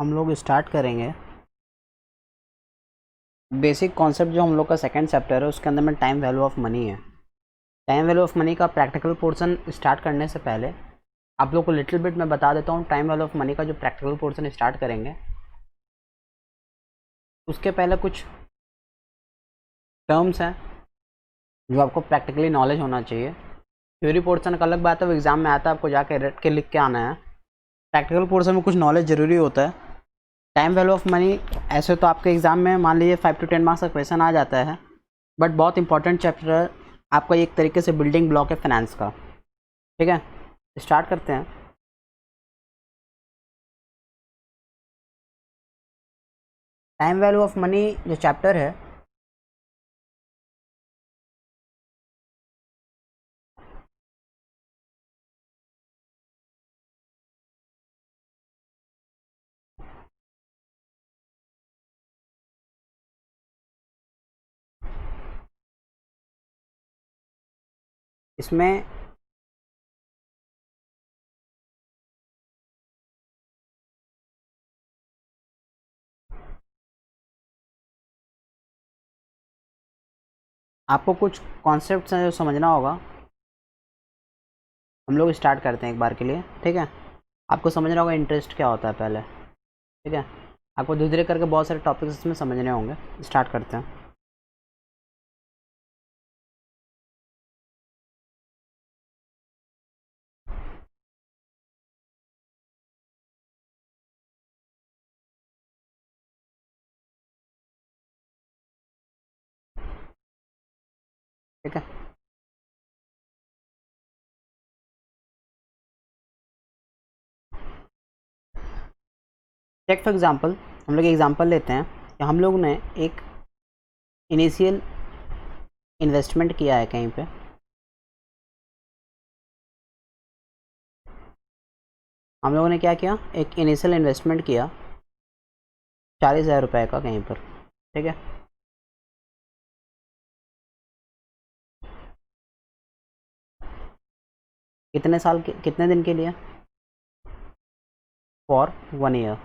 हम लोग स्टार्ट करेंगे बेसिक कॉन्सेप्ट। जो हम लोग का सेकंड चैप्टर है उसके अंदर में टाइम वैल्यू ऑफ मनी है। टाइम वैल्यू ऑफ मनी का प्रैक्टिकल पोर्शन स्टार्ट करने से पहले आप लोग को लिटिल बिट मैं बता देता हूँ। टाइम वैल्यू ऑफ मनी का जो प्रैक्टिकल पोर्शन स्टार्ट करेंगे उसके पहले कुछ टर्म्स हैं जो आपको प्रैक्टिकली नॉलेज होना चाहिए। थ्योरी पोर्शन का अलग बात है, वो एग्जाम में आता है, आपको जाके रट के लिख के आना है। प्रैक्टिकल पोर्शन में कुछ नॉलेज ज़रूरी होता है। टाइम वैल्यू ऑफ मनी ऐसे तो आपके एग्जाम में मान लीजिए 5 to 10 मार्क्स का क्वेश्चन आ जाता है, बट बहुत इंपॉर्टेंट चैप्टर है आपका, एक तरीके से बिल्डिंग ब्लॉक है फाइनेंस का। ठीक है, स्टार्ट करते हैं। टाइम वैल्यू ऑफ मनी जो चैप्टर है इसमें आपको कुछ कॉन्सेप्ट्स हैं जो समझना होगा। हम लोग स्टार्ट करते हैं एक बार के लिए। ठीक है, आपको समझना होगा इंटरेस्ट क्या होता है पहले। ठीक है, आपको धीरे धीरे करके बहुत सारे टॉपिक्स इसमें समझने होंगे। स्टार्ट करते हैं। ठीक है, टेक फॉर एग्जांपल हम लोग एग्जांपल लेते हैं कि हम लोग ने एक इनिशियल इन्वेस्टमेंट किया है कहीं पे। हम लोगों ने क्या किया, एक इनिशियल इन्वेस्टमेंट किया 40,000 रुपये का कहीं पर। ठीक है, कितने साल के, कितने दिन के लिए? For 1 year.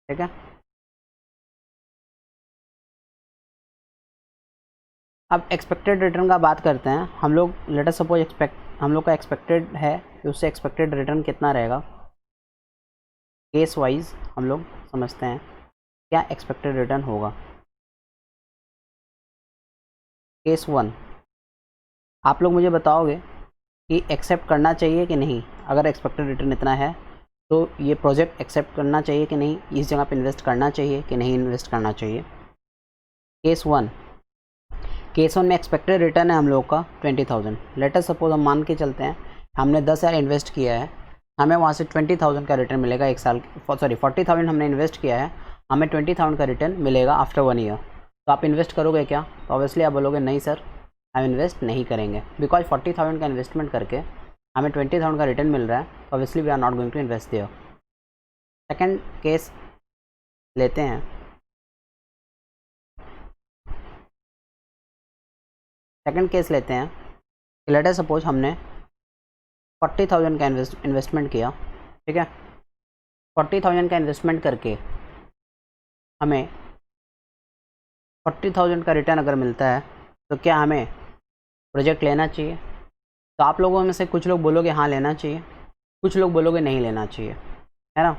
ठीक है, अब एक्सपेक्टेड रिटर्न का बात करते हैं हम लोग। लेट अस सपोज हम लोग का एक्सपेक्टेड है कि उससे एक्सपेक्टेड रिटर्न कितना रहेगा। केस वाइज हम लोग समझते हैं क्या एक्सपेक्टेड रिटर्न होगा। केस 1, आप लोग मुझे बताओगे कि एक्सेप्ट करना चाहिए कि नहीं। अगर एक्सपेक्टेड रिटर्न इतना है तो ये प्रोजेक्ट एक्सेप्ट करना चाहिए कि नहीं, इस जगह पे इन्वेस्ट करना चाहिए कि नहीं इन्वेस्ट करना चाहिए। केस 1, केस 1 में एक्सपेक्टेड रिटर्न है हम लोग का 20,000। लेट अस सपोज हम मान के चलते हैं हमने 10,000 इन्वेस्ट किया है, हमें वहाँ से 20,000 का रिटर्न मिलेगा एक साल। सॉरी 40,000 हमने इन्वेस्ट किया है, हमें 20,000 का रिटर्न मिलेगा आफ्टर 1 ईयर। तो आप इन्वेस्ट करोगे क्या? तो ऑब्वियसली आप बोलोगे नहीं सर, हम इन्वेस्ट नहीं करेंगे, बिकॉज 40,000 का इन्वेस्टमेंट करके हमें 20,000 का रिटर्न मिल रहा है। तो obviously we are not going to invest there. Second case लेते हैं। सेकेंड केस लेते हैं, लेट अस सपोज हमने 40,000 का इन्वेस्टमेंट किया। ठीक है, 40,000 का इन्वेस्टमेंट करके हमें 40,000 का रिटर्न अगर मिलता है तो क्या हमें प्रोजेक्ट लेना चाहिए? तो आप लोगों में से कुछ लोग बोलोगे हाँ लेना चाहिए, कुछ लोग बोलोगे नहीं लेना चाहिए, है ना।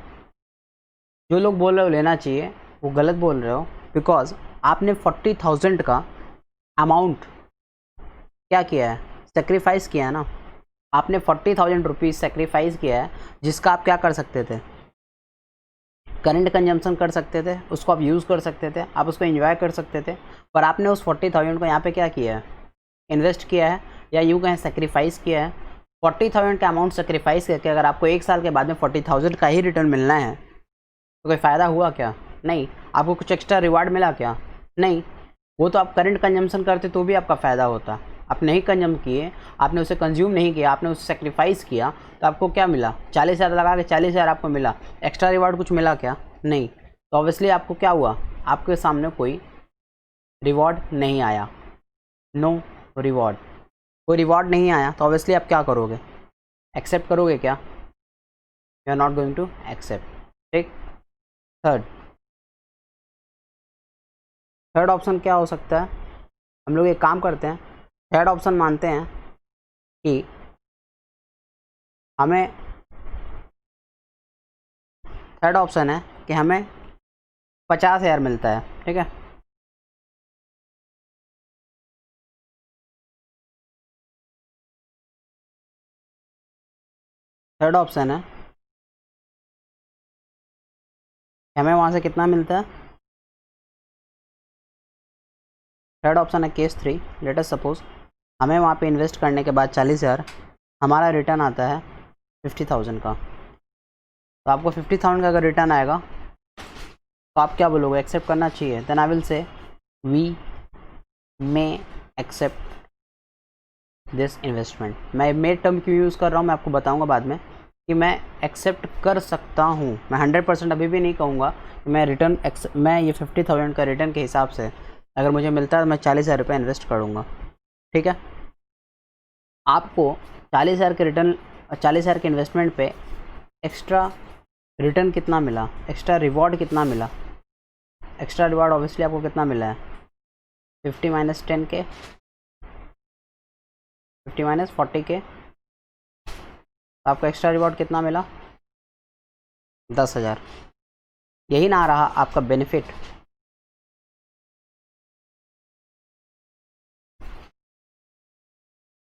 जो लोग बोल रहे हो लेना चाहिए वो गलत बोल रहे हो, बिकॉज आपने 40,000 का अमाउंट क्या किया है, सेक्रीफाइस किया है ना। आपने 40,000 रुपीज़ सेक्रीफाइस किया है, जिसका आप क्या कर सकते थे, करंट कंजम्पशन कर सकते थे, उसको आप यूज़ कर सकते थे, आप उसको एंजॉय कर सकते थे। पर आपने उस 40,000 को यहाँ पे क्या किया है, इन्वेस्ट किया है, या यूँ कहें सेक्रीफाइस किया है। 40,000 का अमाउंट सेक्रीफाइस करके अगर आपको एक साल के बाद में 40,000 का ही रिटर्न मिलना है तो कोई फ़ायदा हुआ क्या? नहीं। आपको कुछ एक्स्ट्रा रिवार्ड मिला क्या? नहीं। वो तो आप करंट कंजम्पशन करते तो भी आपका फ़ायदा होता। आप नहीं कंज्यूम किए, आपने उसे कंज्यूम नहीं किया, आपने उसे सेक्रीफाइस किया, तो आपको क्या मिला? 40,000 लगा के 40,000 आपको मिला, एक्स्ट्रा रिवार्ड कुछ मिला क्या? नहीं। तो ऑब्वियसली आपको क्या हुआ, आपके सामने कोई रिवॉर्ड नहीं आया, नो रिवॉर्ड। कोई रिवॉर्ड नहीं आया तो ऑब्वियसली आप क्या करोगे, एक्सेप्ट करोगे क्या? You are not going to accept. ठीक, थर्ड थर्ड ऑप्शन क्या हो सकता है? हम लोग एक काम करते हैं, थर्ड ऑप्शन मानते हैं कि हमें, थर्ड ऑप्शन है कि हमें 50,000 मिलता है, ठीक है। थर्ड ऑप्शन है हमें वहाँ से कितना मिलता है? थर्ड ऑप्शन है केस 3, लेट अस सपोज हमें वहाँ पे इन्वेस्ट करने के बाद 40,000, हमारा रिटर्न आता है 50,000 का। तो आपको 50,000 का अगर रिटर्न आएगा तो आप क्या बोलोगे? एक्सेप्ट करना चाहिए? Then I will say we may accept this investment. मैं मे टर्म क्यों यूज़ कर रहा हूँ मैं आपको बताऊँगा बाद में, कि मैं एक्सेप्ट कर सकता हूँ। मैं 100% अभी भी नहीं कहूँगा कि मैं रिटर्न मैं ये 50,000 का रिटर्न के हिसाब से अगर मुझे मिलता है तो मैं 40,000 रुपये इन्वेस्ट करूँगा, ठीक है। आपको 40,000 के रिटर्न, 40,000 के इन्वेस्टमेंट पे एक्स्ट्रा रिटर्न कितना मिला, एक्स्ट्रा रिवॉर्ड कितना मिला? एक्स्ट्रा रिवॉर्ड ऑब्वियसली आपको कितना मिला है? 50 माइनस 10 के, 50 माइनस 40 के, तो आपको एक्स्ट्रा रिवॉर्ड कितना मिला? 10,000। यही ना रहा आपका बेनिफिट।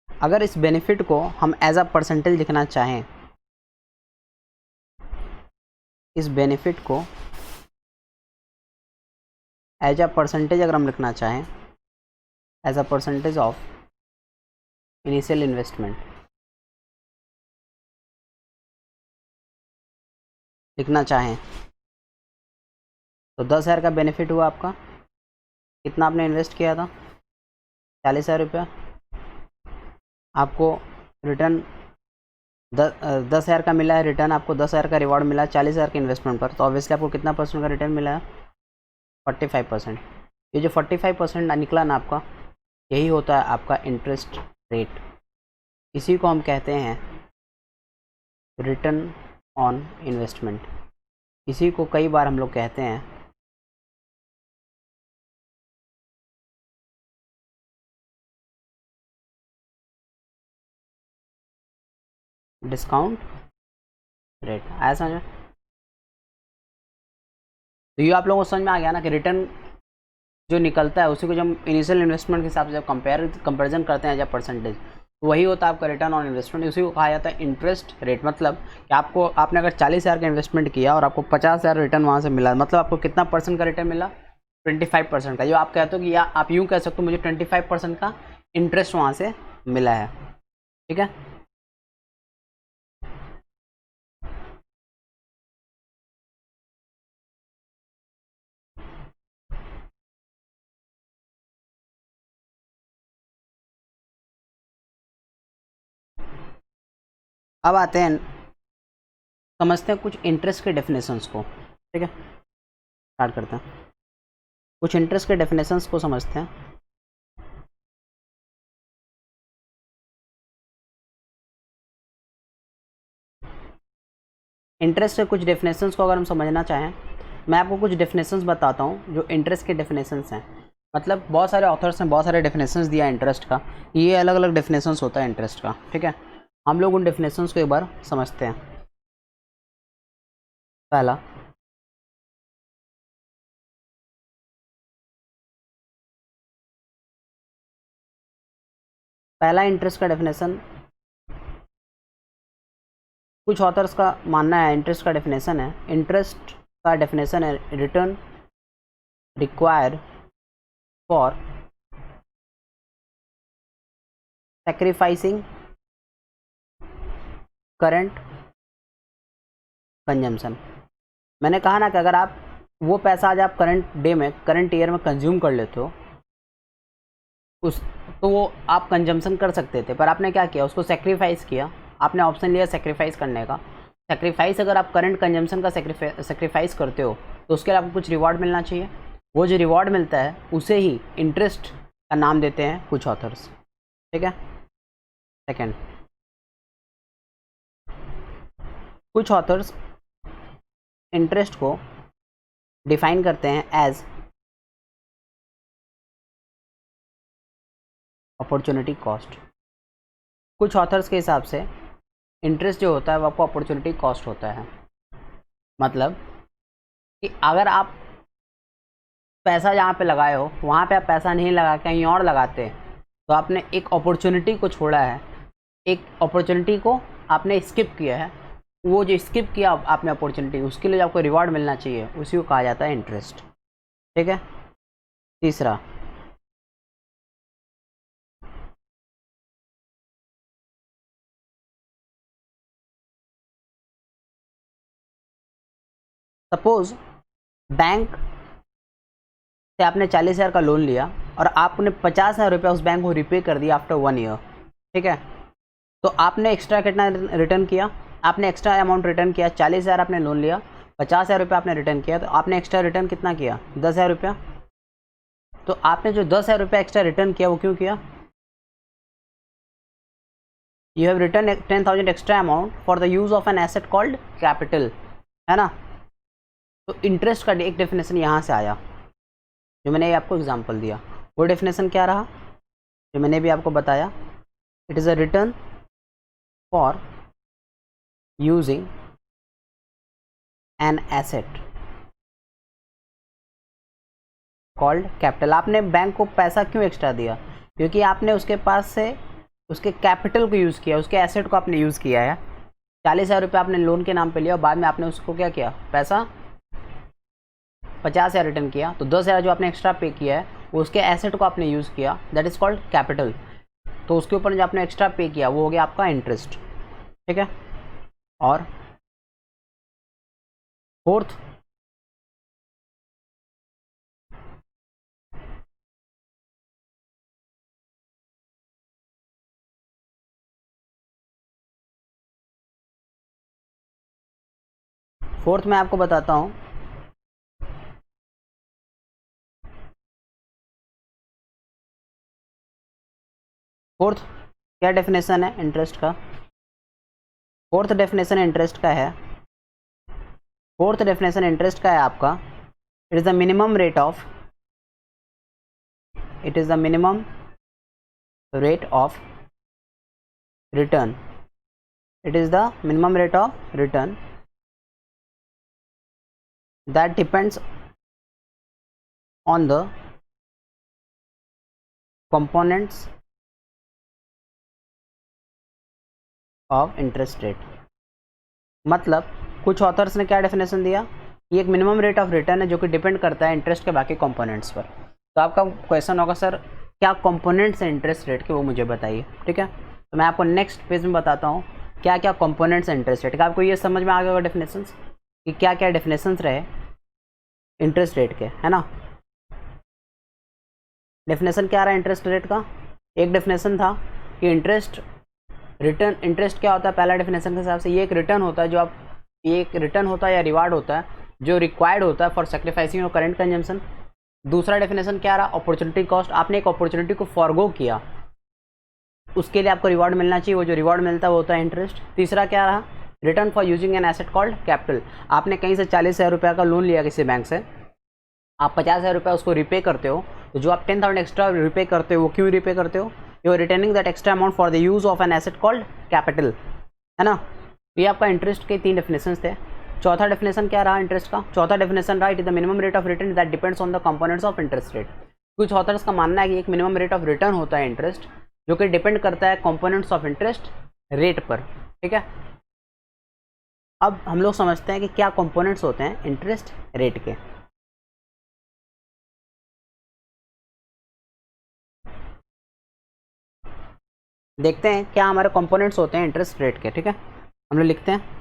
अगर इस बेनिफिट को हम एज अ परसेंटेज लिखना चाहें, इस बेनिफिट को एज अ परसेंटेज अगर हम लिखना चाहें, as a percentage of initial investment लिखना चाहें, तो 10,000 का बेनिफिट हुआ आपका। कितना आपने इन्वेस्ट किया था? 40,000 रुपया। आपको रिटर्न 10,000 का मिला है रिटर्न, आपको 10,000 का रिवॉर्ड मिला है 40,000 के इन्वेस्टमेंट पर, तो ऑब्वियसली आपको कितना परसेंट का रिटर्न मिला है? 45%। ये जो 45% निकला ना आपका, यही होता है आपका इंटरेस्ट रेट। इसी को हम कहते हैं रिटर्न ऑन इन्वेस्टमेंट। इसी को कई बार हम लोग कहते हैं डिस्काउंट रेट। आया समझ? तो ये आप लोगों को समझ में आ गया ना कि रिटर्न जो निकलता है उसी को जब हम इनिशियल इन्वेस्टमेंट के हिसाब से जब कंपेरिजन करते हैं जब परसेंटेज, तो वही होता है आपका रिटर्न ऑन इन्वेस्टमेंट। उसी को कहा जाता है इंटरेस्ट रेट। मतलब कि आपने अगर 40,000 का इन्वेस्टमेंट किया और आपको 50,000 रिटर्न वहाँ से मिला, मतलब आपको कितना परसेंट का रिटर्न मिला? 25% का। जो आप कहते हो कि या आप यूँ कह सकते हो मुझे 25% का इंटरेस्ट वहाँ से मिला है, ठीक है। अब आते हैं, समझते हैं कुछ इंटरेस्ट के डेफिनेशंस को, ठीक है। स्टार्ट करते हैं, कुछ इंटरेस्ट के डेफिनेशंस को समझते हैं। इंटरेस्ट के कुछ डेफिनेशंस को अगर हम समझना चाहें, मैं आपको कुछ डेफिनेशंस बताता हूँ जो इंटरेस्ट के डेफिनेशंस हैं। मतलब बहुत सारे ऑथर्स ने बहुत सारे डेफिनेशंस दिया इंटरेस्ट का, ये अलग अलग डेफिनेशंस होता है इंटरेस्ट का, ठीक है। हम लोग उन डेफिनेशंस को एक बार समझते हैं। पहला, इंटरेस्ट का डेफिनेशन, कुछ ऑथर्स का मानना है इंटरेस्ट का डेफिनेशन है, इंटरेस्ट का डेफिनेशन है return require for sacrificing current consumption. मैंने कहा ना कि अगर आप वो पैसा आज आप करंट ईयर में कंज्यूम कर लेते हो उस, तो वो आप कंजम्पशन कर सकते थे, पर आपने क्या किया? उसको सेक्रीफाइस किया। आपने ऑप्शन लिया सेक्रीफाइस करने का। सेक्रीफाइस, अगर आप करंट कंजम्पशन का सेक्रीफाइस करते हो तो उसके लिए आपको कुछ रिवॉर्ड मिलना चाहिए। वो जो रिवॉर्ड मिलता है उसे ही इंटरेस्ट का नाम देते हैं कुछ ऑथर्स, ठीक है। सेकेंड, कुछ ऑथर्स इंटरेस्ट को डिफाइन करते हैं एज अपॉर्चुनिटी कॉस्ट। कुछ ऑथर्स के हिसाब से इंटरेस्ट जो होता है वो आपको अपॉर्चुनिटी कॉस्ट होता है। मतलब कि अगर आप पैसा जहाँ पे लगाए हो वहाँ पे आप पैसा नहीं लगा कहीं और लगाते तो आपने एक अपॉर्चुनिटी को छोड़ा है, एक अपॉर्चुनिटी को आपने स्किप किया है। वो जो स्किप किया आपने अपॉर्चुनिटी, उसके लिए जो आपको रिवॉर्ड मिलना चाहिए उसी को कहा जाता है इंटरेस्ट। ठीक है। तीसरा, सपोज बैंक से आपने 40,000 का लोन लिया और आपने 50,000 रुपया उस बैंक को रिपे कर दिया आफ्टर 1 ईयर। ठीक है। तो आपने एक्स्ट्रा कितना रिटर्न किया? आपने एक्स्ट्रा अमाउंट रिटर्न किया। 40,000 आपने लोन लिया, 50,000 रुपया आपने रिटर्न किया, तो आपने एक्स्ट्रा रिटर्न कितना किया? 10,000 रुपया। तो आपने जो 10,000 रुपया एक्स्ट्रा रिटर्न किया वो क्यों किया? You have return 10,000 extra amount for the use of an asset called capital, है ना। तो इंटरेस्ट का एक डेफिनेशन यहाँ से आया जो मैंने आपको एग्जांपल दिया। वो डेफिनेशन क्या रहा जो मैंने भी आपको बताया? It is a return for using N asset called capital. आपने बैंक को पैसा क्यों एक्स्ट्रा दिया? क्योंकि आपने उसके पास से उसके कैपिटल को यूज़ किया, उसके एसेट को आपने यूज़ किया है। 40,000 रुपये आपने लोन के नाम पे लिया और बाद में आपने उसको क्या किया? पैसा 50,000 रिटर्न किया। तो 10,000 जो आपने एक्स्ट्रा पे किया है वो उसके एसेट को आपने यूज़ किया, दैट इज़ कॉल्ड कैपिटल। तो उसके ऊपर जो आपने एक्स्ट्रा पे किया वो हो गया आपका इंटरेस्ट। ठीक है। और फोर्थ, मैं आपको बताता हूँ। फोर्थ क्या डेफिनेशन है इंटरेस्ट का? फोर्थ डेफिनेशन इंटरेस्ट का है, फोर्थ डेफिनेशन इंटरेस्ट का है आपका, it is the minimum rate of, it is the minimum rate of return, it is the minimum rate of return that depends on the components of interest rate। मतलब कुछ authors ने क्या definition दिया? ये एक मिनिमम रेट ऑफ रिटर्न है जो कि डिपेंड करता है इंटरेस्ट के बाकी कंपोनेंट्स पर। तो आपका क्वेश्चन होगा सर क्या कंपोनेंट्स हैं इंटरेस्ट रेट के, वो मुझे बताइए। ठीक है। तो मैं आपको नेक्स्ट पेज में बताता हूँ क्या क्या कंपोनेंट्स हैं इंटरेस्ट रेट का। आपको ये समझ में आ गया होगा डेफिनेशंस कि क्या क्या डेफिनेशंस रहे इंटरेस्ट रेट के, है ना। डेफिनेशन क्या रहा इंटरेस्ट रेट का? एक डेफिनेशन था कि इंटरेस्ट रिटर्न, इंटरेस्ट क्या होता है पहला डेफिनेशन के हिसाब से? ये एक रिटर्न होता है जो आप, ये एक रिटर्न होता है या रिवार्ड होता है जो रिक्वायर्ड होता है for sacrificing your current consumption. दूसरा डेफिनेशन क्या रहा? Opportunity cost. आपने एक अपॉर्चुनिटी को फॉरगो किया, उसके लिए आपको रिवॉर्ड मिलना चाहिए, वो जो रिवॉर्ड मिलता है वो होता है इंटरेस्ट। तीसरा क्या रहा? Return for using N asset called capital. आपने कहीं से 40,000 रुपये का लोन लिया किसी बैंक से, आप 50,000 रुपये उसको रिपे करते हो, तो जो आप 10,000 एक्स्ट्रा रिपे करते हो वो क्यों रिपे करते हो? You are returning that extra amount for the use of an asset called capital, है ना। ये आपका इंटरेस्ट के 3 डेफिनेशन थे। चौथा डेफिनेशन क्या रहा इंटरेस्ट का? चौथा डेफिनेशन रहा it is the minimum rate of return that depends on the components of interest rate. कुछ ऑथर्स का मानना है कि एक मिनिमम रेट ऑफ रिटर्न होता है इंटरेस्ट जो कि डिपेंड करता है कंपोनेंट्स ऑफ इंटरेस्ट रेट पर। ठीक है। अब हम लोग समझते हैं कि क्या कंपोनेंट्स होते हैं इंटरेस्ट रेट के। देखते हैं क्या हमारे कंपोनेंट्स होते हैं इंटरेस्ट रेट के। ठीक है। हम लोग लिखते हैं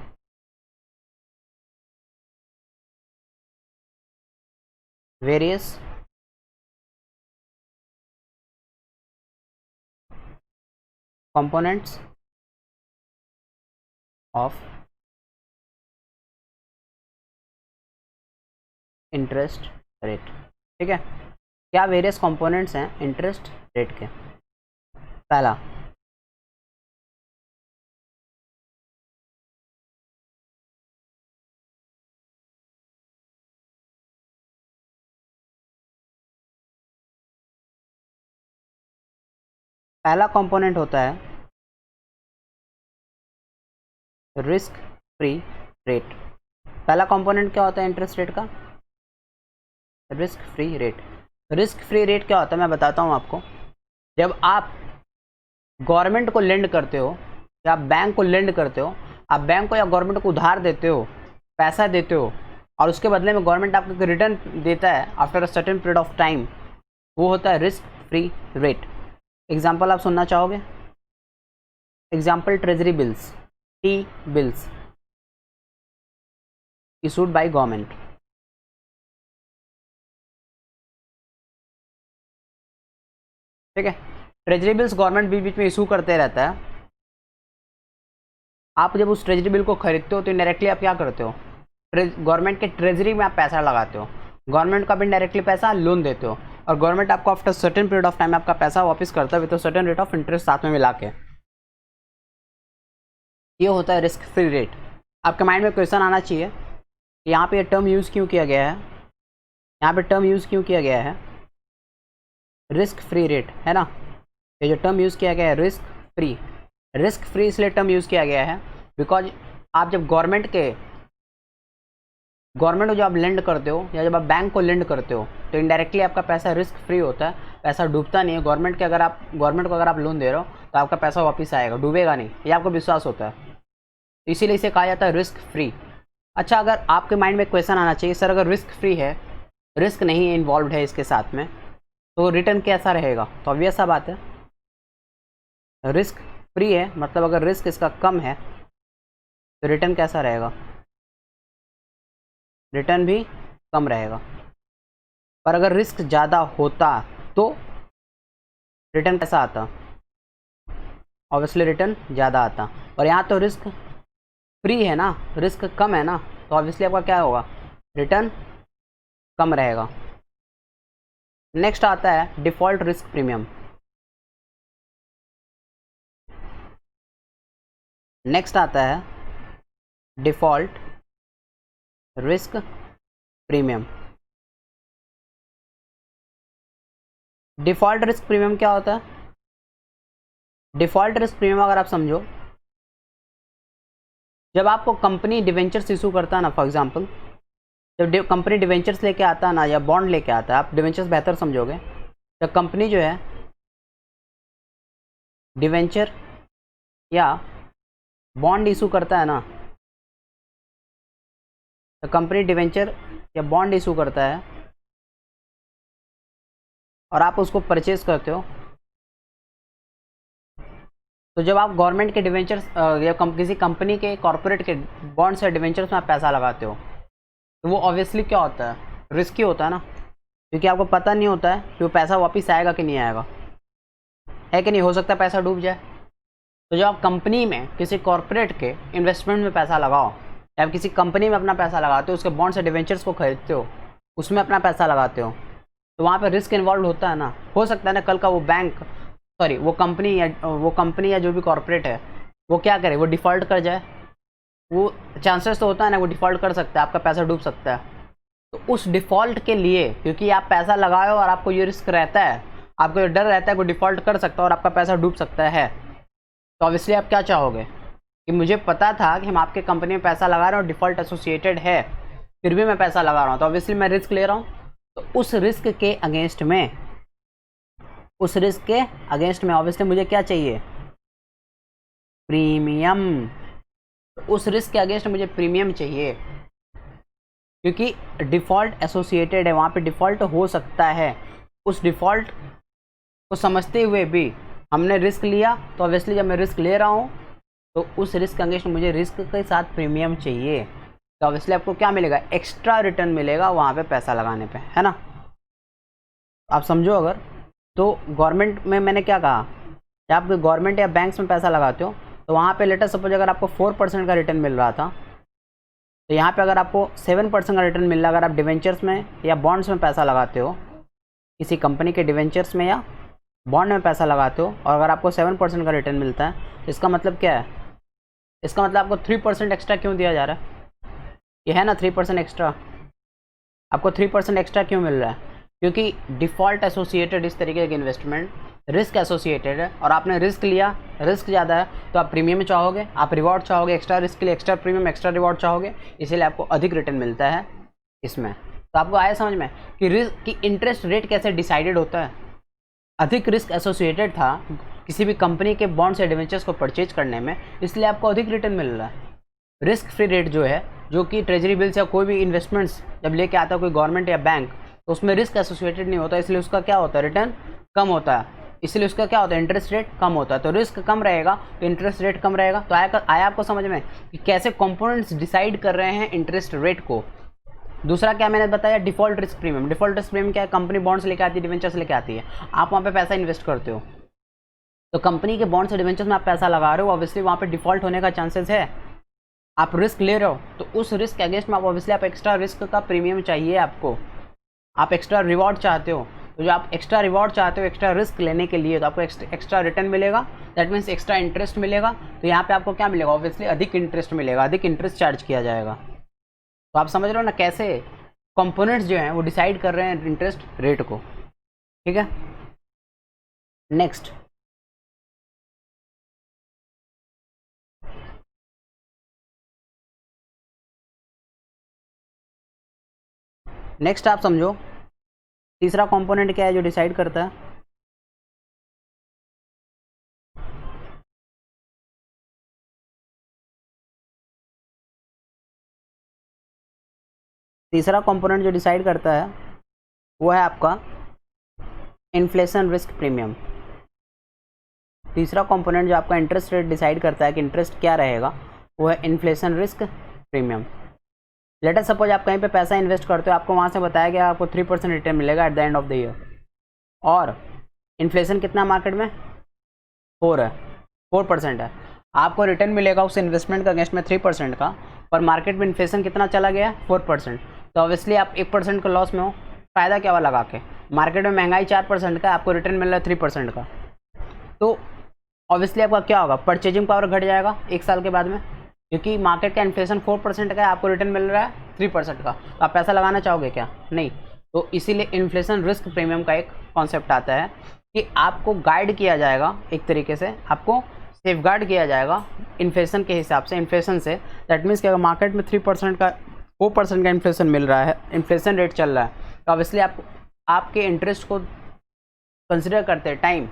various components of interest rate. ठीक है। क्या वेरियस कंपोनेंट्स हैं इंटरेस्ट रेट के? पहला, पहला कंपोनेंट होता है रिस्क फ्री रेट। पहला कंपोनेंट क्या होता है इंटरेस्ट रेट का? Risk free rate. Risk free rate क्या होता है मैं बताता हूँ आपको। जब आप गवर्नमेंट को लेंड करते हो या आप बैंक को लेंड करते हो, आप बैंक को या गवर्नमेंट को उधार देते हो, पैसा देते हो, और उसके बदले में गवर्नमेंट आपको रिटर्न देता है after a certain period of time, वो होता है रिस्क फ्री रेट। एग्जाम्पल आप सुनना चाहोगे? Example treasury bills, T bills issued by government. ठीक है, ट्रेजरी बिल्स गवर्नमेंट बीच बीच में इशू करते रहता है। आप जब उस ट्रेजरी बिल को खरीदते हो तो इनडायरेक्टली आप क्या करते हो? गवर्नमेंट के ट्रेजरी में आप पैसा लगाते हो, गवर्नमेंट को आप इनडायरेक्टली पैसा लोन देते हो, और गवर्नमेंट आपको after certain period of time आपका पैसा वापस करता है with certain rate of interest साथ में मिला के। ये होता है रिस्क फ्री रेट। आपके माइंड में क्वेश्चन आना चाहिए कि यहाँ पे टर्म यूज़ क्यों किया गया है? यहाँ पे टर्म यूज़ क्यों किया गया है? रिस्क फ्री रेट है ना। ये जो टर्म यूज़ किया गया है रिस्क फ्री, रिस्क फ्री इसलिए टर्म यूज़ किया गया है बिकॉज आप जब गवर्नमेंट को जब आप लेंड करते हो या जब आप बैंक को लेंड करते हो तो इनडायरेक्टली आपका पैसा रिस्क फ्री होता है, पैसा डूबता नहीं है। गवर्नमेंट को अगर आप लोन दे रहे हो तो आपका पैसा वापस आएगा, डूबेगा नहीं, ये आपको विश्वास होता है, इसीलिए इसे कहा जाता है रिस्क फ्री। अच्छा, अगर आपके माइंड में क्वेश्चन आना चाहिए सर अगर रिस्क फ्री है, रिस्क नहीं इन्वॉल्व है इसके साथ में, तो रिटर्न कैसा रहेगा? तो ऑब्वियस सा बात है, रिस्क फ्री है मतलब अगर रिस्क इसका कम है तो रिटर्न कैसा रहेगा? रिटर्न भी कम रहेगा। पर अगर रिस्क ज़्यादा होता तो रिटर्न कैसा आता? ऑब्वियसली रिटर्न ज़्यादा आता। और यहाँ तो रिस्क फ्री है ना, रिस्क कम है ना, तो ऑब्वियसली आपका क्या होगा? रिटर्न कम रहेगा। नेक्स्ट आता है डिफ़ॉल्ट रिस्क प्रीमियम। नेक्स्ट आता है default risk premium. Default risk premium क्या होता है? डिफ़ॉल्ट रिस्क प्रीमियम अगर आप समझो, जब आपको कंपनी डिवेंचर्स इशू करता है ना, फॉर एग्जांपल जब कंपनी डिवेंचर्स लेके आता है ना या बॉन्ड लेके आता है, आप डिवेंचर्स बेहतर समझोगे, जब कंपनी जो है डिवेंचर या बॉन्ड इशू करता है ना, तो कंपनी डिवेंचर या बॉन्ड इशू करता है और आप उसको परचेज करते हो, तो जब आप गवर्नमेंट के डिवेंचर्स या किसी कंपनी के कॉर्पोरेट के बॉन्ड्स या डिवेंचर्स में आप पैसा लगाते हो, तो वो ऑब्वियसली क्या होता है? रिस्की होता है ना, क्योंकि आपको पता नहीं होता है कि वो पैसा वापस आएगा कि नहीं आएगा, है कि नहीं? हो सकता है पैसा डूब जाए। तो जब आप कंपनी में किसी कॉर्पोरेट के इन्वेस्टमेंट में पैसा लगाओ या आप किसी कंपनी में अपना पैसा लगाते हो, उसके बॉन्ड्स या डिवेंचर्स को खरीदते हो, उसमें अपना पैसा लगाते हो, तो वहाँ पे रिस्क इन्वॉल्व होता है ना। हो सकता है ना कल का वो कंपनी या जो भी कॉर्पोरेट है वो क्या करे? वो डिफ़ॉल्ट कर जाए, वो चांसेस तो होता है ना, वो डिफ़ॉल्ट कर सकता है, आपका पैसा डूब सकता है। तो उस डिफ़ॉल्ट के लिए, क्योंकि आप पैसा लगाए हो और आपको ये रिस्क रहता है, आपको ये डर रहता है कि वो डिफ़ॉल्ट कर सकता है और आपका पैसा डूब सकता है, तो ऑब्वियसली आप क्या चाहोगे कि मुझे पता था कि हम आपके कंपनी में पैसा लगा रहे हैं और डिफ़ॉल्ट एसोसिएटेड है, फिर भी मैं पैसा लगा रहा हूँ, तो ऑब्वियसली मैं रिस्क ले रहा हूँ। तो उस रिस्क के अगेंस्ट में ऑब्वियसली मुझे क्या चाहिए? प्रीमियम। उस रिस्क के अगेंस्ट मुझे प्रीमियम चाहिए, क्योंकि डिफ़ॉल्ट एसोसिएटेड है, वहाँ पे डिफ़ॉल्ट हो सकता है। उस डिफ़ॉल्ट को समझते हुए भी हमने रिस्क लिया, तो ऑब्वियसली जब मैं रिस्क ले रहा हूँ तो उस रिस्क के अगेंस्ट मुझे रिस्क के साथ प्रीमियम चाहिए, तो ऑब्वियसली आपको क्या मिलेगा? एक्स्ट्रा रिटर्न मिलेगा वहाँ पे पैसा लगाने पे, है ना। आप समझो, अगर तो गवर्नमेंट में मैंने क्या कहा, जब आप गवर्नमेंट या बैंक्स में पैसा लगाते हो तो वहाँ पे लेटर सपोज अगर आपको 4% का रिटर्न मिल रहा था, तो यहाँ पे अगर आपको 7% का रिटर्न मिल रहा है, अगर आप डिवेंचर्स में या बॉन्ड्स में पैसा लगाते हो, किसी कंपनी के डिवेंचर्स में या बॉन्ड में पैसा लगाते हो, और अगर आपको 7% का रिटर्न मिलता है, तो इसका मतलब क्या है? इसका मतलब आपको 3% एक्स्ट्रा क्यों दिया जा रहा है? ये है ना 3% एक्स्ट्रा, आपको 3% एक्स्ट्रा क्यों मिल रहा है? क्योंकि डिफ़ॉल्ट एसोसिएटेड इस तरीके के इन्वेस्टमेंट रिस्क एसोसिएटेड है, और आपने रिस्क लिया, रिस्क ज़्यादा है तो आप प्रीमियम चाहोगे, आप रिवॉर्ड चाहोगे, एक्स्ट्रा रिस्क के लिए एक्स्ट्रा प्रीमियम, एक्स्ट्रा रिवॉर्ड चाहोगे, इसीलिए आपको अधिक रिटर्न मिलता है इसमें। तो आपको आया समझ में कि रिस्क की इंटरेस्ट रेट कैसे डिसाइडेड होता है। अधिक रिस्क एसोसिएटेड था किसी भी कंपनी के बॉन्ड्स या डिवेंचर्स को परचेज करने में, इसलिए आपको अधिक रिटर्न मिल रहा है। रिस्क फ्री रेट जो है, जो कि ट्रेजरी बिल्स या कोई भी इन्वेस्टमेंट्स जब लेके आता है कोई गवर्नमेंट या बैंक, तो उसमें रिस्क एसोसिएटेड नहीं होता, इसलिए उसका क्या होता है, रिटर्न कम होता है, इसलिए उसका क्या होता है, इंटरेस्ट रेट कम होता है। तो रिस्क कम रहेगा तो इंटरेस्ट रेट कम रहेगा। तो आया आपको समझ में कि कैसे कंपोनेंट्स डिसाइड कर रहे हैं इंटरेस्ट रेट को। दूसरा क्या मैंने बताया, default risk premium. Default risk premium क्या है, कंपनी बॉन्ड्स लेके आती है, डिवेंचर्स लेके आती है, आप वहाँ पे पैसा इन्वेस्ट करते हो, तो कंपनी के बॉन्ड्स और डिवेंचर्स में आप पैसा लगा रहे हो, ऑब्वियसली वहाँ पे डिफॉल्ट होने का चांसेस है। आप रिस्क ले रहे हो तो उस रिस्क के अगेंस्ट में आप ऑब्वियसली आप एक्स्ट्रा रिस्क का प्रीमियम चाहिए आपको, आप एक्स्ट्रा रिवॉर्ड चाहते हो, तो जो आप एक्स्ट्रा रिवॉर्ड चाहते हो एक्स्ट्रा रिस्क लेने के लिए, तो आपको एक्स्ट्रा रिटर्न मिलेगा, दैट मीन्स एक्स्ट्रा इंटरेस्ट मिलेगा। तो यहाँ पे आपको क्या मिलेगा, ऑब्वियसली अधिक इंटरेस्ट मिलेगा, अधिक इंटरेस्ट चार्ज किया जाएगा। तो आप समझ रहे हो ना कैसे कंपोनेंट्स जो हैं वो डिसाइड कर रहे हैं इंटरेस्ट रेट को, ठीक है। नेक्स्ट आप समझो तीसरा कंपोनेंट क्या है जो डिसाइड करता है। तीसरा कंपोनेंट जो डिसाइड करता है वो है आपका इन्फ्लेशन रिस्क प्रीमियम। तीसरा कंपोनेंट जो आपका इंटरेस्ट रेट डिसाइड करता है कि इंटरेस्ट क्या रहेगा, वो है inflation risk premium. Let us suppose आप कहीं पे पैसा इन्वेस्ट करते हो, आपको वहाँ से बताया गया आपको 3% रिटर्न मिलेगा at the end of the year, और इन्फ्लेशन कितना मार्केट में 4% है, आपको रिटर्न मिलेगा उस इन्वेस्टमेंट का अगेंस्ट में 3% का, पर मार्केट में इन्फ्लेशन कितना चला गया 4%, तो ऑब्वियसली आप 1% का लॉस में हो। फ़ायदा क्या हुआ लगा के, मार्केट में महंगाई 4% का, आपको रिटर्न मिल रहा है 3% का, तो ऑब्वियसली आपका क्या होगा, परचेजिंग पावर घट जाएगा 1 साल के बाद में, क्योंकि मार्केट का इन्फ्लेशन 4% का है, आपको रिटर्न मिल रहा है 3% का, तो आप पैसा लगाना चाहोगे क्या, नहीं। तो इसीलिए इन्फ्लेशन रिस्क प्रीमियम का एक कॉन्सेप्ट आता है कि आपको गाइड किया जाएगा, एक तरीके से आपको सेफगार्ड किया जाएगा इन्फ्लेशन के हिसाब से, इन्फ्लेशन से। दैट मीन्स कि अगर मार्केट में 3% का 4% का इन्फ्लेशन मिल रहा है, इन्फ्लेशन रेट चल रहा है, तो ऑब्वियसली आपके इंटरेस्ट को कंसिडर करते टाइम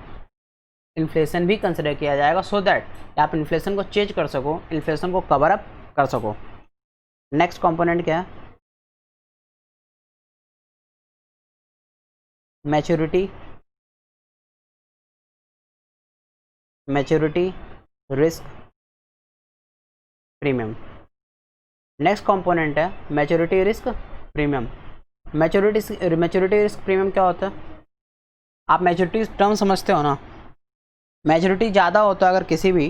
इन्फ्लेशन भी कंसिडर किया जाएगा, सो दैट आप इन्फ्लेशन को चेंज कर सको, इन्फ्लेशन को कवर अप कर सको। नेक्स्ट कंपोनेंट क्या है, maturity risk premium. Next component है maturity risk premium. Maturity risk premium क्या होता है, आप मैच्योरिटी टर्म समझते हो ना। मैच्योरिटी ज़्यादा होता है अगर किसी भी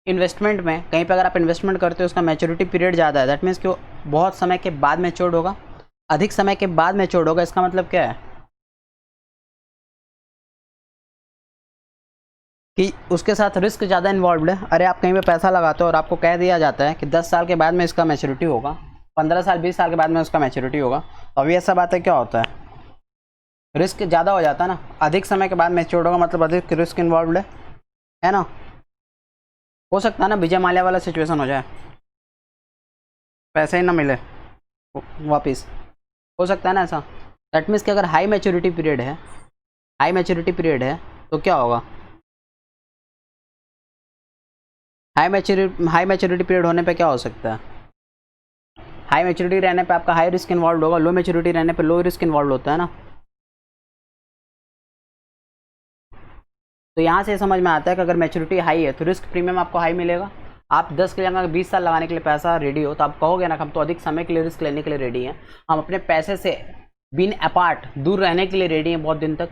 इन्वेस्टमेंट में, कहीं पर अगर आप इन्वेस्टमेंट करते हो उसका मैच्योरिटी पीरियड ज़्यादा है, दैट मीन्स कि वो बहुत समय के बाद मैच्योर्ड होगा, अधिक समय के बाद मैच्योर्ड होगा। इसका मतलब क्या है कि उसके साथ रिस्क ज़्यादा इन्वॉल्व है। अरे आप कहीं पे पैसा लगाते हो और आपको कह दिया जाता है कि 10 साल के बाद में इसका मैच्योरिटी होगा, 15 साल 20 साल के बाद में उसका मैच्योरिटी होगा, तो अभी ऐसा बात है, क्या होता है, रिस्क ज़्यादा हो जाता है ना। अधिक समय के बाद मैच्योर्ड होगा मतलब अधिक रिस्क इन्वॉल्व है ना। हो सकता है ना विजय माल्या वाला सिचुएशन हो जाए, पैसे ही ना मिले वापिस, हो सकता है ना ऐसा। दैट मीन्स कि अगर हाई मैच्योरिटी पीरियड है तो क्या होगा, हाई मैच्योरिटी पीरियड होने पे क्या हो सकता है, हाई मैच्योरिटी रहने पे आपका हाई रिस्क इन्वॉल्व होगा, लो मैच्योरिटी रहने पे लो रिस्क इन्वॉल्व होता है ना। तो यहाँ से समझ में आता है कि अगर मैच्योरिटी हाई है तो रिस्क प्रीमियम आपको हाई मिलेगा। आप 10 के जगह 20 साल लगाने के लिए पैसा रेडी हो, तो आप कहोगे ना हम तो अधिक समय के लिए रिस्क लेने के लिए रेडी हैं, हम अपने पैसे से बीन अपार्ट दूर रहने के लिए रेडी हैं बहुत दिन तक,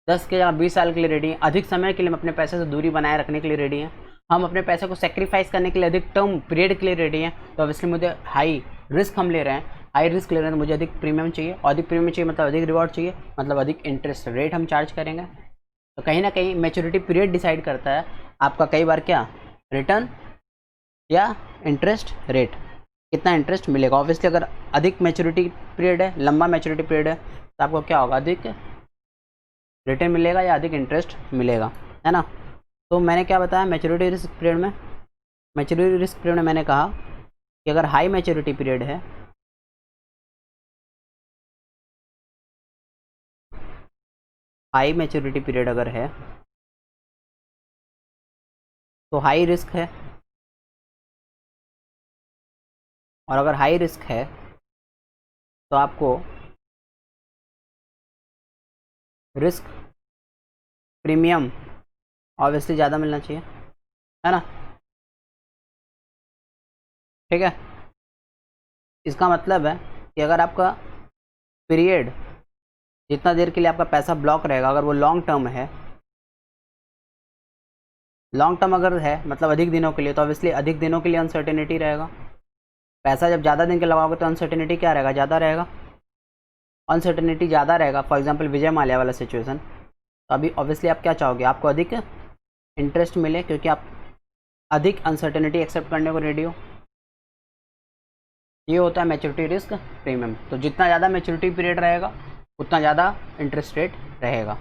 10 के जगह 20 साल के लिए रेडी हैं, अधिक समय के लिए हम अपने पैसे से दूरी बनाए रखने के लिए रेडी हैं, हम अपने पैसे को सेक्रीफाइस करने के लिए अधिक टर्म पीरियड के लिए रेडी हैं। तो ऑब्वियसली मुझे हाई रिस्क हम ले रहे हैं, हाई रिस्क ले रहे हैं, तो मुझे अधिक प्रीमियम चाहिए, और अधिक प्रीमियम चाहिए मतलब अधिक रिवॉर्ड चाहिए, मतलब अधिक इंटरेस्ट रेट हम चार्ज करेंगे। तो कहीं ना कहीं मैच्योरिटी पीरियड डिसाइड करता है आपका कई बार क्या, रिटर्न या इंटरेस्ट रेट, कितना इंटरेस्ट मिलेगा। ऑब्वियसली अगर अधिक मैच्योरिटी पीरियड है, लंबा मैच्योरिटी पीरियड है, तो आपको क्या होगा, अधिक रिटर्न मिलेगा या अधिक इंटरेस्ट मिलेगा, है ना। तो मैंने क्या बताया मैच्योरिटी रिस्क पीरियड में, मैच्योरिटी रिस्क पीरियड में मैंने कहा कि अगर हाई मैच्योरिटी पीरियड है, हाई मैच्योरिटी पीरियड अगर है तो हाई रिस्क है, और अगर हाई रिस्क है तो आपको रिस्क प्रीमियम ऑब्वियसली ज़्यादा मिलना चाहिए, है ना। ठीक है, इसका मतलब है कि अगर आपका पीरियड, जितना देर के लिए आपका पैसा ब्लॉक रहेगा, अगर वो लॉन्ग टर्म है, लॉन्ग टर्म अगर है मतलब अधिक दिनों के लिए, तो ऑब्वियसली अधिक दिनों के लिए अनसर्टेनिटी रहेगा। पैसा जब ज़्यादा दिन के लगाओगे तो अनसर्टेनिटी क्या रहेगा, ज़्यादा रहेगा, अनसर्टेनिटी ज़्यादा रहेगा। फॉर एग्जांपल विजय माल्या वाला सिचुएशन, तो अभी ऑब्वियसली आप क्या चाहोगे, आपको अधिक इंटरेस्ट मिले क्योंकि आप अधिक अनसर्टेनिटी एक्सेप्ट करने को रेडी हो। ये होता है मैच्योरिटी रिस्क प्रीमियम। तो जितना ज़्यादा मैच्योरिटी पीरियड रहेगा उतना ज़्यादा इंटरेस्ट रेट रहेगा।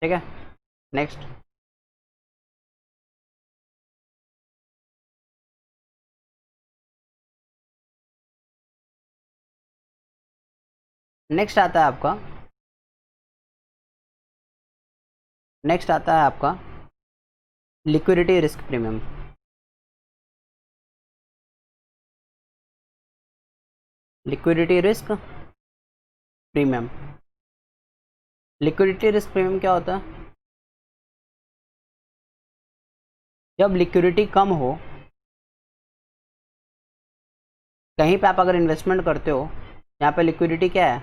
ठीक है, नेक्स्ट। नेक्स्ट आता है आपका, नेक्स्ट आता है आपका liquidity risk premium. Liquidity risk premium, liquidity risk premium क्या होता है, जब लिक्विडिटी कम हो, कहीं पे आप अगर इन्वेस्टमेंट करते हो यहाँ पे लिक्विडिटी क्या है,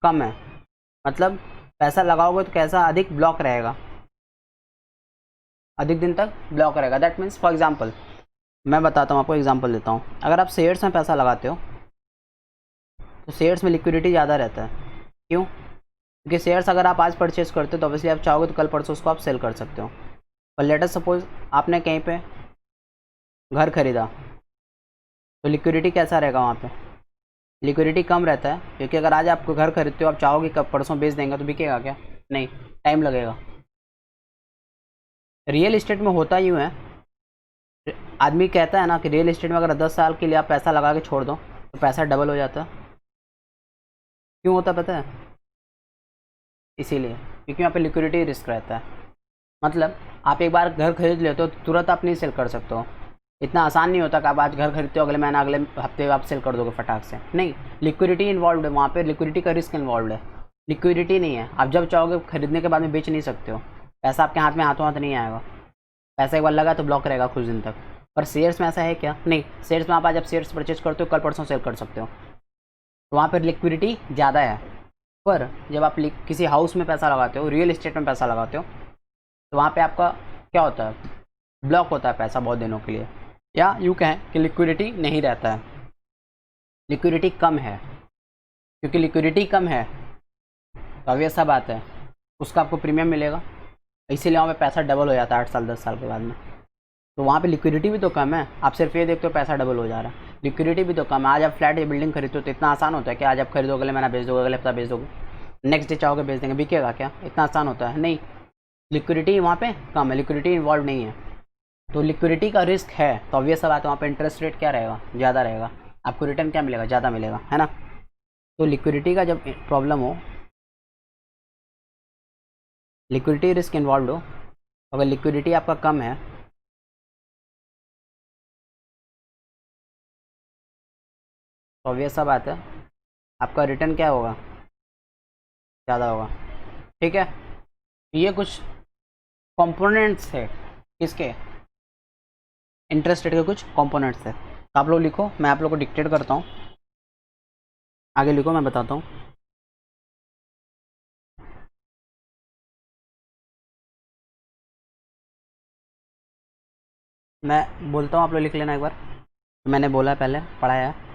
कम है, मतलब पैसा लगाओगे तो कैसा अधिक ब्लॉक रहेगा, अधिक दिन तक ब्लॉक रहेगा। दैट मीन्स फॉर एग्जांपल मैं बताता हूँ आपको, एग्जांपल देता हूँ। अगर आप शेयर्स में पैसा लगाते हो तो शेयर्स में लिक्विडिटी ज़्यादा रहता है। क्यों? क्योंकि शेयर्स अगर आप आज परचेज करते हो तो ऑब्वियसली आप चाहोगे तो कल परसों उसको आप सेल कर सकते हो। और लेटेस्ट सपोज आपने कहीं पे घर खरीदा तो लिक्विडिटी कैसा रहेगा वहाँ पे, लिक्विडिटी कम रहता है, क्योंकि अगर आज आप घर खरीदते हो, आप चाहोगे कब परसों बेच देंगे तो बिकेगा क्या, नहीं, टाइम लगेगा। रियल इस्टेट में होता यूँ है, आदमी कहता है ना कि रियल इस्टेट में अगर 10 साल के लिए आप पैसा लगा के छोड़ दो तो पैसा डबल हो जाता है। क्यों होता पता है? इसीलिए क्योंकि यहाँ पे लिक्विडिटी रिस्क रहता है। मतलब आप एक बार घर खरीद लेते हो तो तुरंत आप नहीं सेल कर सकते हो। इतना आसान नहीं होता कि आप आज घर खरीदते हो अगले महीना अगले हफ्ते आप सेल कर दोगे फटाक से, नहीं, लिक्विडिटी इन्वॉल्व है वहाँ पे, लिक्विडिटी का रिस्क इन्वॉल्व है। लिक्विडिटी नहीं है, आप जब चाहोगे खरीदने के बाद में बेच नहीं सकते हो, पैसा आपके हाथ में हाथों हाथ नहीं आएगा। पैसा एक बार लगा तो ब्लॉक रहेगा कुछ दिन तक। पर शेयर्स में ऐसा है क्या, नहीं, शेयर्स में आप आज जब शेयर्स परचेज करते हो कल परसों सेल कर सकते हो, तो वहाँ पर लिक्विडिटी ज़्यादा है। पर जब आप किसी हाउस में पैसा लगाते हो, रियल इस्टेट में पैसा लगाते हो, तो वहाँ पे आपका क्या होता है, ब्लॉक होता है पैसा बहुत दिनों के लिए, या यूँ कहें कि लिक्विडिटी नहीं रहता है, लिक्विडिटी कम है। क्योंकि लिक्विडिटी कम है तो अब सा बात है उसका आपको प्रीमियम मिलेगा, इसीलिए वहाँ पे पैसा डबल हो जाता है 8 साल 10 साल के बाद में। तो वहाँ पे लिक्विडिटी भी तो कम है, आप सिर्फ ये देखते हो पैसा डबल हो जा रहा है, लिक्विडिटी भी तो कम है। आज आप फ्लैट या बिल्डिंग खरीदते हो तो इतना आसान होता है कि आज आप खरीदोगे अगले महीना बेच दोगे, अगले हफ्ता बेच दोगे, नेक्स्ट डे चाहोगे बेच देंगे, बिकेगा क्या, इतना आसान होता है? नहीं, लिक्विडिटी वहाँ पे कम है, लिक्विडिटी इन्वॉल्व नहीं है। तो लिक्विडिटी का रिस्क है तो ऑब्वियस सा बात है वहाँ पे इंटरेस्ट रेट क्या रहेगा, ज़्यादा रहेगा, आपको रिटर्न क्या मिलेगा, ज़्यादा मिलेगा, है ना। तो लिक्विडिटी का जब प्रॉब्लम हो, लिक्विडिटी रिस्क इन्वॉल्व हो, अगर लिक्विडिटी आपका कम है तो ऑब्वियस सा बात है आपका रिटर्न क्या होगा, ज़्यादा होगा। ठीक है, ये कुछ कंपोनेंट्स है किसके, इंटरेस्ट रेट के कुछ कंपोनेंट्स है। तो आप लोग लिखो, मैं आप लोग को डिक्टेट करता हूँ, आगे लिखो मैं बताता हूँ। मैं बोलता हूँ, आप लोग लिख लेना एक बार, मैंने बोला है पहले, पढ़ाया है।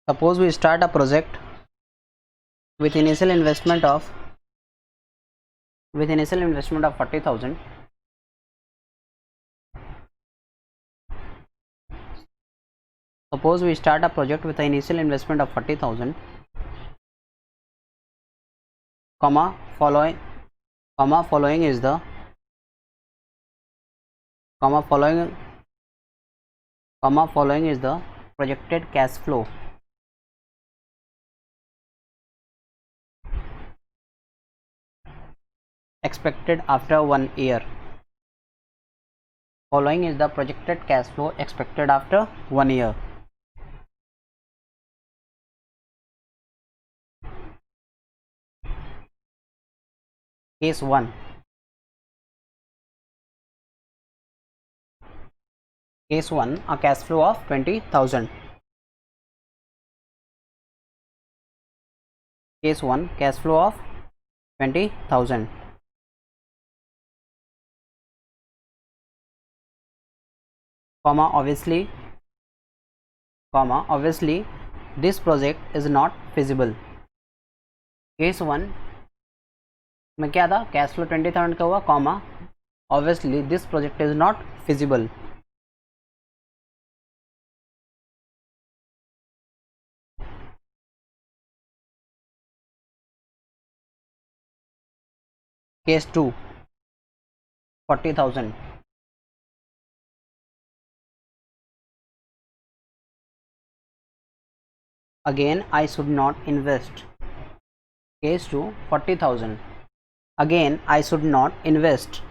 Suppose we start a project with initial investment of 40,000. Suppose we start a project with an initial investment of 40,000, following is the following is the projected cash flow expected after 1 year. Following is the projected cash flow expected after 1 year. Case 1. Case 1, a cash flow of 20,000. Case 1, cash flow of 20,000. Obviously this project is not feasible. Case 1 में क्या था, cash flow 20,000 का हुआ, obviously this project is not feasible. Case 2, 40,000. Again I should not invest. Case 2, 40,000. Again I should not invest.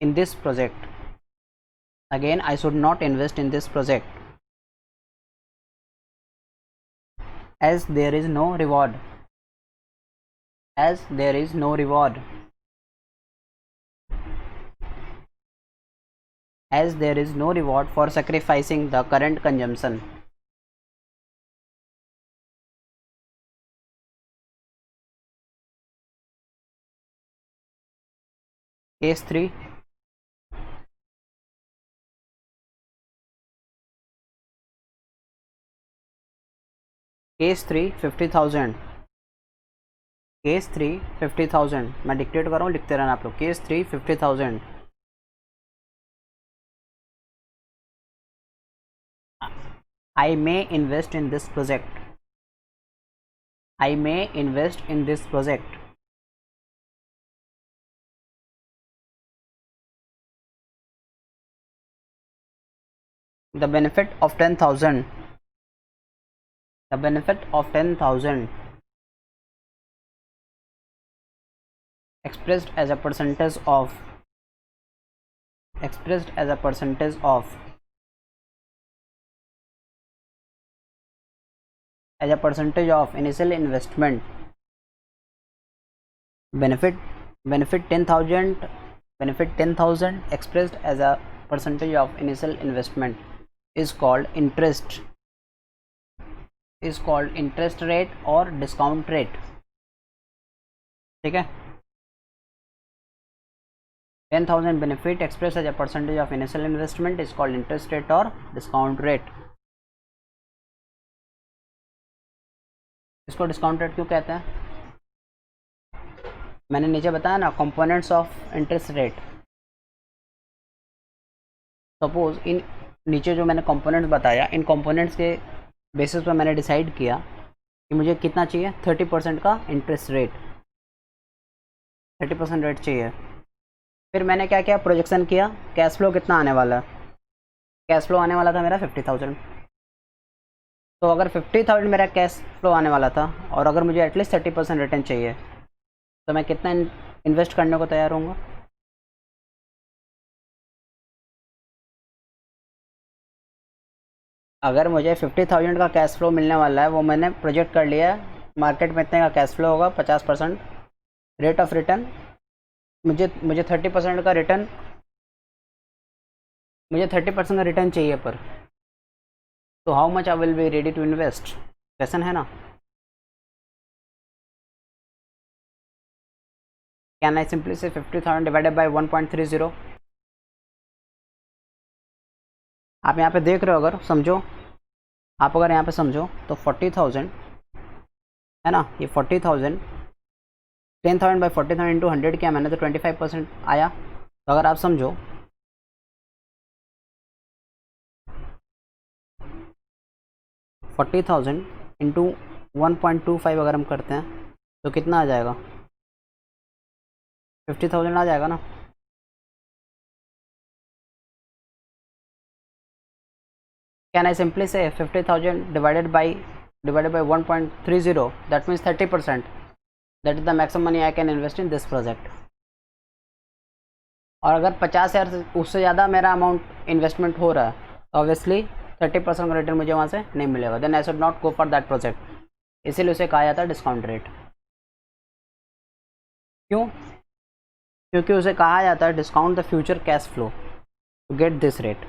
In this project. Again I should not invest in this project, as there is no reward. As there is no reward. As there is no reward for sacrificing the current consumption. Case 3. Case 3, 50,000. Case 3, 50,000. मैं dictate कर रहा हूँ, लिखते रहना आप लोग. Case 3, 50,000. I may invest in this project. I may invest in this project. The benefit of 10,000. The benefit of 10,000 expressed as a percentage of initial investment. Benefit 10,000 expressed as a percentage of initial investment is called interest rate or discount rate. ठीक है. 10,000 benefit expressed as a percentage of initial investment is called interest rate or discount rate. इसको discount rate क्यों कहते हैं? मैंने नीचे बताया ना, components of interest rate. Suppose in नीचे जो मैंने कंपोनेंट्स बताया, इन कंपोनेंट्स के बेसिस पर मैंने डिसाइड किया कि मुझे कितना चाहिए, 30% का इंटरेस्ट रेट, 30% रेट चाहिए. फिर मैंने क्या किया, प्रोजेक्शन किया, कैश फ्लो कितना आने वाला है. कैश फ्लो आने वाला था मेरा 50,000. तो अगर 50,000 मेरा कैश फ्लो आने वाला था और अगर मुझे एटलीस्ट 30% रिटर्न चाहिए, तो मैं कितना इन्वेस्ट करने को तैयार हूँगा. अगर मुझे 50,000 का कैश फ्लो मिलने वाला है, वो मैंने प्रोजेक्ट कर लिया है, मार्केट में इतने का कैश फ्लो होगा, 50% रेट ऑफ रिटर्न, मुझे 30% का रिटर्न, मुझे 30% का रिटर्न चाहिए. पर तो how much I will be ready to invest. Question है ना. कैन आई सिंपली से 50,000 डिवाइडेड बाय 1.30. आप यहाँ पे देख रहे हो, अगर समझो, आप अगर यहाँ पे समझो तो 40,000 है ना, ये 40,000, 10,000 बाई 40,000 इंटू 100 किया मैंने तो 25% आया। तो अगर आप समझो 40,000 इंटू 1.25 अगर हम करते हैं तो कितना आ जाएगा, 50,000 आ जाएगा ना। कैन आई सिंपली से 50,000 divided by 1.30, that means 30%, that is the maximum money I can invest in this project. और अगर 50,000 उससे ज़्यादा मेरा अमाउंट इन्वेस्टमेंट हो रहा है तो ऑब्वियसली 30% का रिटर्न मुझे वहाँ से नहीं मिलेगा, then I should not go for that project. इसीलिए उसे कहा जाता है डिस्काउंट रेट। क्यों? क्योंकि उसे कहा जाता है discount the future cash flow to get this rate.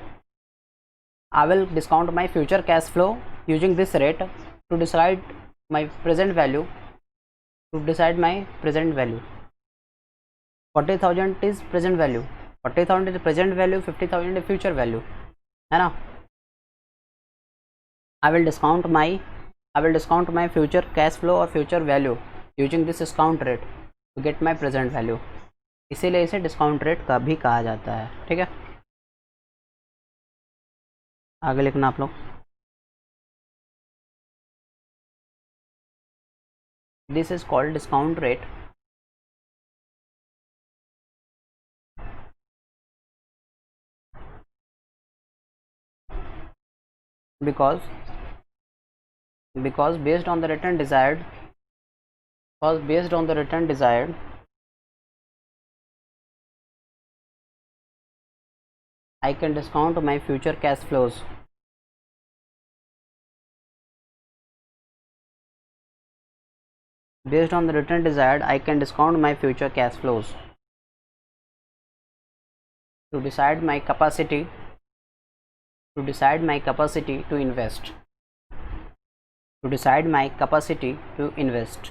I will discount my future cash flow using this rate to decide my present value, to decide my present value. 40,000 is present value, 40,000 is present value, 50,000 is future value, है ना। I will discount my future cash flow और future value using this discount rate to get my present value। इसीलिए इसे discount rate का भी कहा जाता है। ठीक है, आगे लिखना आप लोग। This is called discount rate because based on the return desired, I can discount my future cash flows। Based on the return desired, I can discount my future cash flows to decide my capacity to invest,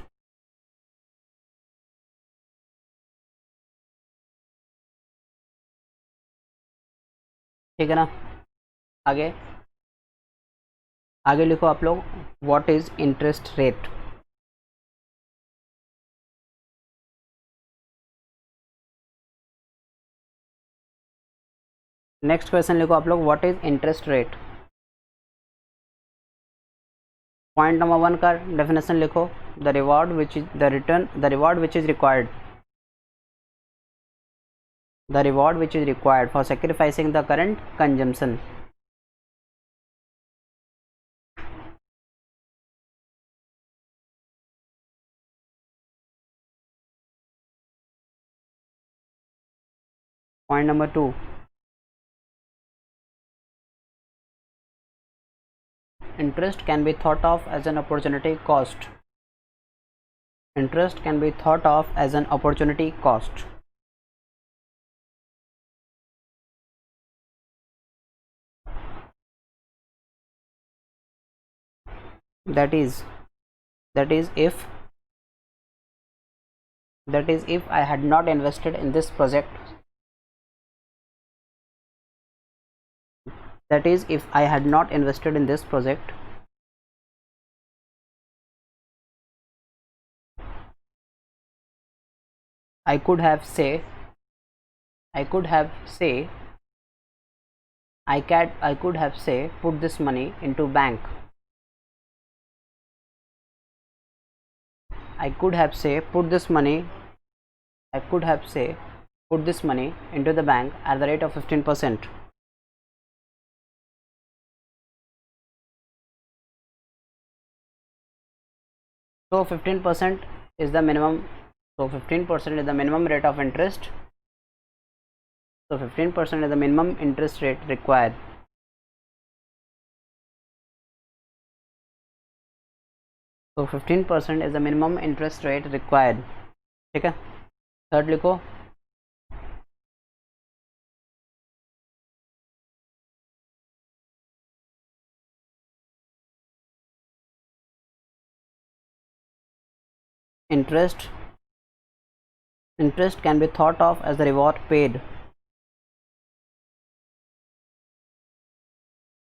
ठीक है ना। आगे लिखो आप लोग, what is interest rate. Next question लिखो आप लोग, what is interest rate. Point number 1 का डेफिनेशन लिखो, the reward which is required for sacrificing the current consumption. Point number 2, interest can be thought of as an opportunity cost। that is if I had not invested in this project, I could have say put this money into bank। I could have say put this money into the bank at the rate of 15%। So 15% is the minimum. So 15% is the minimum rate of interest. So 15% is the minimum interest rate required। So 15% is the minimum interest rate required। ठीक है, third लिखो, interest can be thought of as the reward paid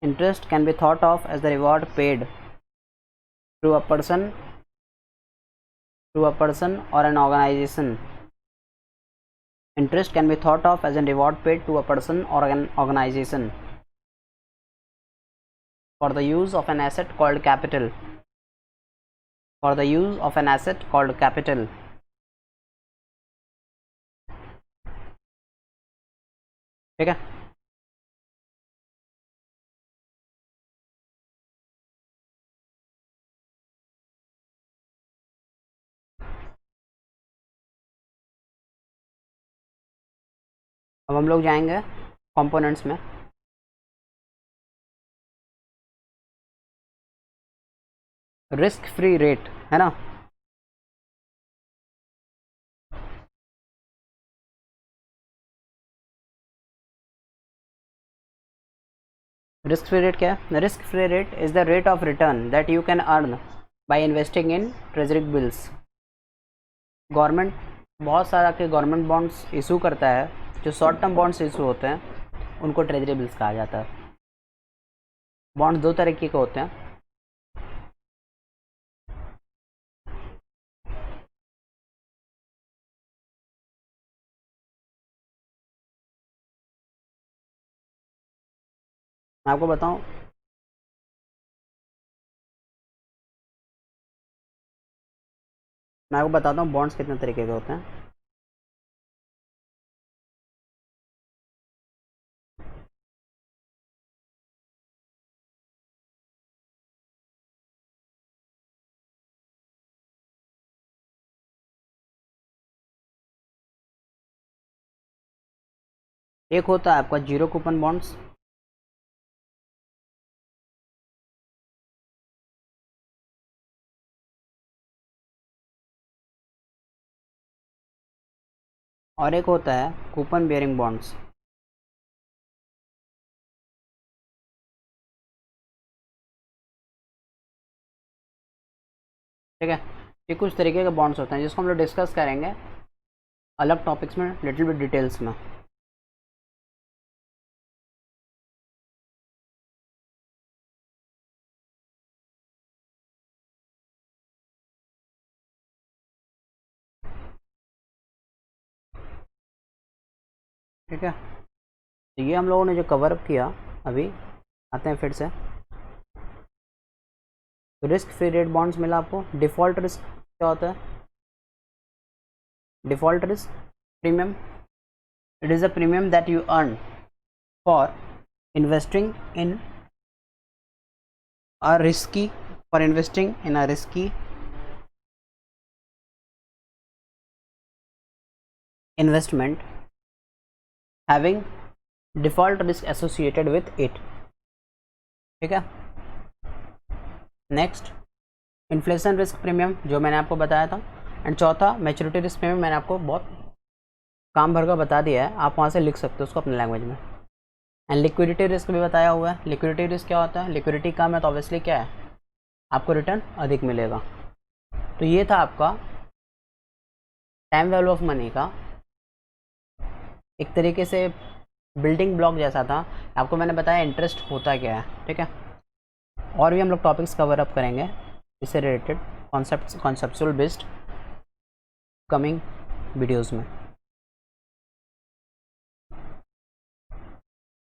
Interest can be thought of as the reward paid to a person or an organization. Interest can be thought of as a reward paid to a person or an organization for the use of an asset called capital. For the use of an asset called capital. ठीक है. अब हम लोग जाएंगे components में. Risk free rate है ना. Risk free rate क्या है? Risk free rate is the rate of return that you can earn by investing in treasury bills. Government बहुत सारा के गवर्नमेंट बॉन्ड्स इशू करता है. जो शॉर्ट टर्म बॉन्ड्स इशू होते हैं उनको ट्रेजरी बिल्स कहा जाता है. बॉन्ड्स दो तरीके के होते हैं. मैं आपको बताऊं, मैं आपको बताता हूँ बॉन्ड्स कितने तरीके के होते हैं. एक होता है आपका जीरो कूपन बॉन्ड्स. और एक होता है कूपन बेयरिंग बॉन्ड्स. ठीक है. ये कुछ तरीके के बॉन्ड्स होते हैं जिसको हम लोग डिस्कस करेंगे अलग टॉपिक्स में, लिटिल बिट डिटेल्स में. ठीक है. तो ये हम लोगों ने जो कवर अप किया, अभी आते हैं फिर से. तो रिस्क फ्री रेट बॉन्ड्स मिला आपको. डिफ़ॉल्ट रिस्क क्या होता है? Default risk premium. It is a premium that you earn for investing in a risky investment having default risk associated with it. ठीक है. नेक्स्ट इन्फ्लेशन रिस्क प्रीमियम जो मैंने आपको बताया था. एंड चौथा मैच्योरिटी रिस्क प्रीमियम. मैंने आपको बहुत काम भर का बता दिया है, आप वहाँ से लिख सकते हो उसको अपने लैंग्वेज में. एंड लिक्विडिटी रिस्क भी बताया हुआ है. लिक्विडिटी रिस्क क्या होता है? लिक्विडिटी कम है तो ऑब्वियसली क्या है, आपको रिटर्न अधिक मिलेगा. तो ये था आपका टाइम वैल्यू ऑफ मनी का एक तरीके से बिल्डिंग ब्लॉक जैसा था. आपको मैंने बताया इंटरेस्ट होता क्या है. ठीक है. और भी हम लोग टॉपिक्स कवर अप करेंगे इससे related conceptual based coming videos में.